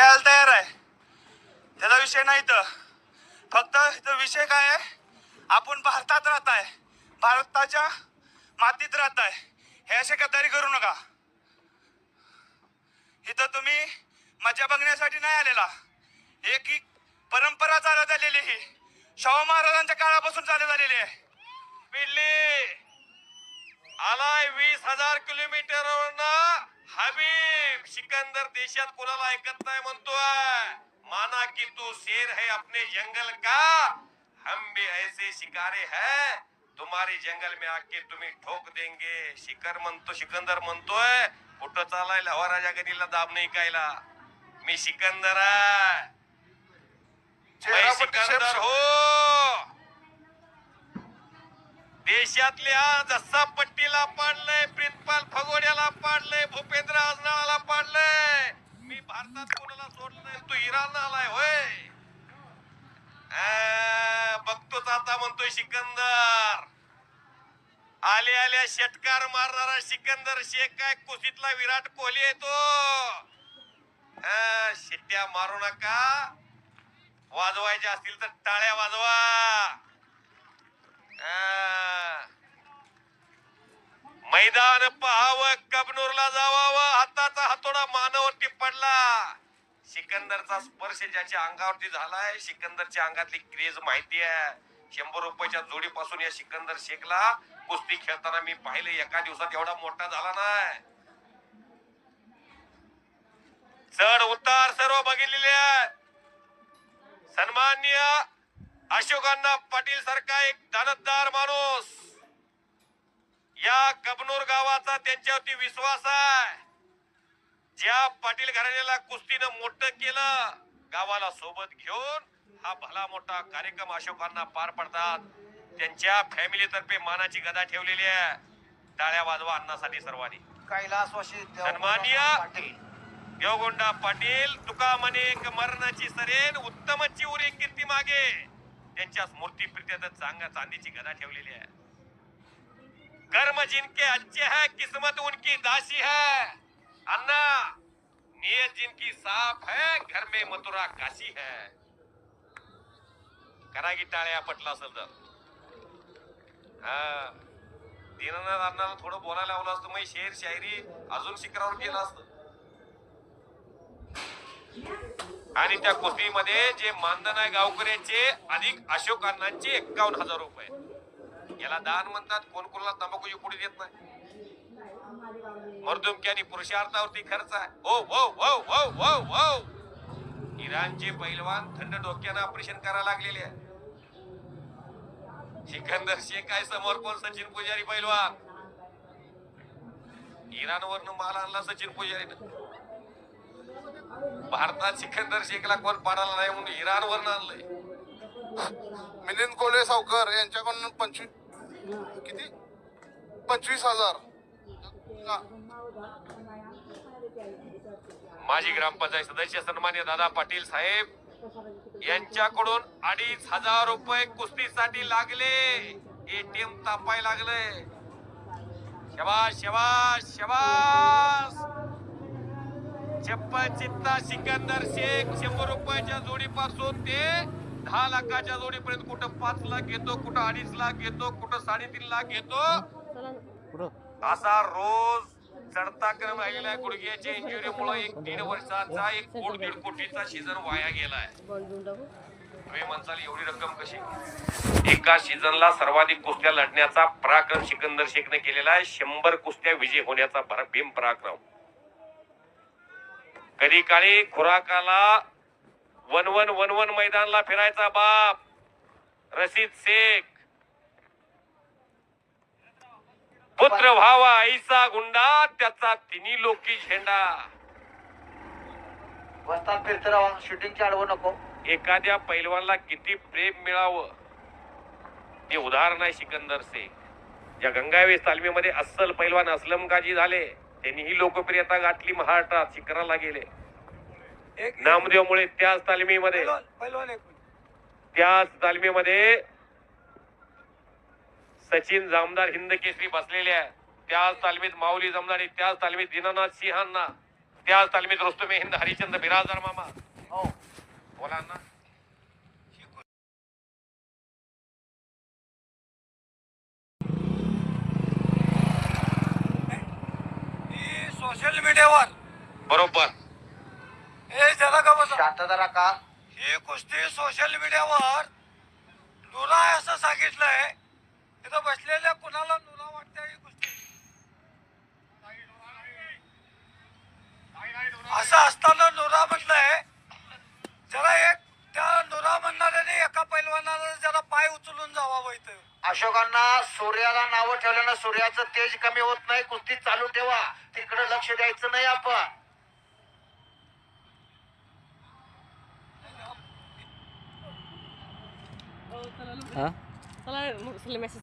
खेळायला तयार आहे, त्याचा विषय नाही. तर फक्त इथं विषय काय आहे, आपण भारतात राहत आहे, भारताच्या मातीत राहत आहे. हे असे गद्दारी करू नका. इथं तुम्ही मजा बघण्यासाठी नाही आलेला. एक परंपरा चालत आलेली ही शाहू महाराजांच्या काळापासून चालत आलेली आहे. पिल्ली आलाय 20,000 किलोमीटरवरन हबीब सिकंदर देशात कोणाला ऐकत नाही म्हणतोय. माना कि तू शेर है अपने जंगल का, हम भी ऐसे शिकारे हैं, तुम्हारे जंगल में आके तुम्ही ठोक देंगे. सिकंदर म्हणतोय कुठं चालाय लवा राजा गणीला दाब नाही कायला. मी सिकंदर आहे, मैं सिकंदर हो. देशातल्या जसा पट्टीला पाडलंय, प्रिन्सिपाल फगोड्याला पाडलंय, भूपेंद्र आजनाळाला पाडलंय. मी भारतात कोणाला सोडलं नाही. तू इराण आलाय होय. बघतोच आता म्हणतोय सिकंदर. आले आल्या षटकार मारणारा सिकंदर शेख काय कुस्तीतला विराट कोहली आहे तो. शिट्ट्या मारू नका. वाजवायच्या असतील तर टाळ्या वाजवा. मैदान पहावं, कबनूरला जावावं. हाताचा हातोडा मानावरती पडला. सिकंदरचा स्पर्श ज्याच्या अंगावरती झालाय, सिकंदरच्या अंगातली क्रेज माहिती आहे. 100 रुपयाच्या जोडीपासून या सिकंदर शेखला कुस्ती खेळताना मी पाहिलं. एका दिवसात एवढा मोठा झाला नाही. चढ उतार सर्व बघितलेले आहेत. सन्माननीय अशोकांना पाटील सारखा एक दानतदार माणूस, या कबनूर गावाचा त्यांच्यावरती विश्वास आहे. ज्या पाटील घराण्याला कुस्तीनं मोठं केलं, गावाला सोबत घेऊन हा भला मोठा कार्यक्रम अशोकांना पार पडतात. त्यांच्या फॅमिली तर्फे मानाची गदा ठेवलेली आहे. टाळ्या वाजवा अन्नासाठी सर्वांनी. कैलासवासी सन्माननीय देवगोंडा पाटील तुका म्हणे मरणाची सरेन उत्तमची उरी कीर्ती मागे. त्यांच्या स्मृती प्रीत्यर्थ चांदीची गदा ठेवलेली आहे. कर्म जिनके अच्छे है, किस्मत उनकी दासी है. अन्ना नियत जिनकी साफ है, घर में मथुरा काशी है. करा की टाळ्या पटला असेल तर. दीनानाथ अण्णाला थोडं बोलायला लावलं असतं, मग शेर शायरी अजून शिखरावर गेलं असतं. आणि त्या कुस्तीमध्ये जे मानधन आहे गावकऱ्यांचे अधिक अशोक अण्णांचे 51,000 रुपये. याला दान म्हणतात. कोण कोणाला तंबाखूची पुडी देत नाही. मर्दुमकी आणि पुरुषार्थावरती खर्च आहे. ओ ओ ओ ओ ओ ओ. इराणचे पैलवान थंड डोक्यानं ऑपरेशन करायला लागलेले आहे. सिकंदर शेख आहे समोर. कोण? सचिन पुजारी पैलवान. इराणवरनं माल आणला सचिन पुजारीनं. भारतात सिकंदर शेखला कोण पाडाला नाही म्हणून इराणवरनं आणलंय. मिलिंद कोल्हे सावकर यांच्याकडून 25,000. माजी ग्रामपंचायत सदस्य सन्मान्य दादा पाटील साहेब यांच्याकडून 2,500 रुपये कुस्तीसाठी लागले. एटीएम तापाय लागले. शबाश शबाश शबाश. चप्पल चित्ता सिकंदर शेख 100 रुपयाच्या जोडीपासून ते 10 लाखाच्या जोडीपर्यंत. कुठं 5 लाख घेतो, कुठं 2.5 लाख घेतो, कुठं 3.5 लाख घेतो. असा रोज चढता क्रम राहिलेला आहे. गुडघ्याच्या इंजुरीमुळे 1-1.5 वर्षाचा 1.5 कोटीचा सीझन वाया गेलाय. तुम्ही म्हणसाल एवढी रक्कम कशी? एका सीझनला सर्वाधिक कुस्त्या लढण्याचा पराक्रम सिकंदर शेखने केलेला आहे. 100 कुस्त्या विजय होण्याचा भीम पराक्रम. कधी काळी खुराकाला वन मैदानला फिरायचा बाप रशीद शेख. पुत्र व्हावा ऐसा गुंडा, त्याचा तिन्ही लोकी झेंडा. वस्ताद फिरत शूटिंगची अडवू नको. एखाद्या पैलवानला किती प्रेम मिळावं ते उदाहरण आहे सिकंदर शेख. ज्या गंगावेश तालमीमध्ये अस्सल पैलवान असलम गाजी झाले, त्यांनी ही लोकप्रियता गाठली. महाराष्ट्रात शिखराला गेले. नामदेवमुळे त्याच तालमीमध्ये सचिन जामदार हिंद केसरी बसलेले आहे. त्याच तालमीत माऊली जमदारी, त्याच तालमीत दीनानाथ सिंहांना त्याच तालमीत रुस्तुम हिंद हरिचंद बिराजदार मामा. हो. बोला ना. सोशल मीडियावर बरोबर. हे जरा का बसा. शांत जरा का. ही कुस्ती सोशल मीडियावर नुरा आहे असं सांगितलंय. तिथं बसलेल्या कुणाला नुरा वाटते ही कुस्ती असं असताना नुरा म्हटलंय. जरा एक त्या नुरा म्हणणाऱ्याने एका पैलवानाला जरा पाय उचलून जावा इथं. अशोकांना सूर्याला नावं ठेवल्यानं सूर्याचं तेज कमी होत नाही. कुस्ती चालू ठेवा. तिकडे लक्ष द्यायचं नाही आपण. चला मग मेसेज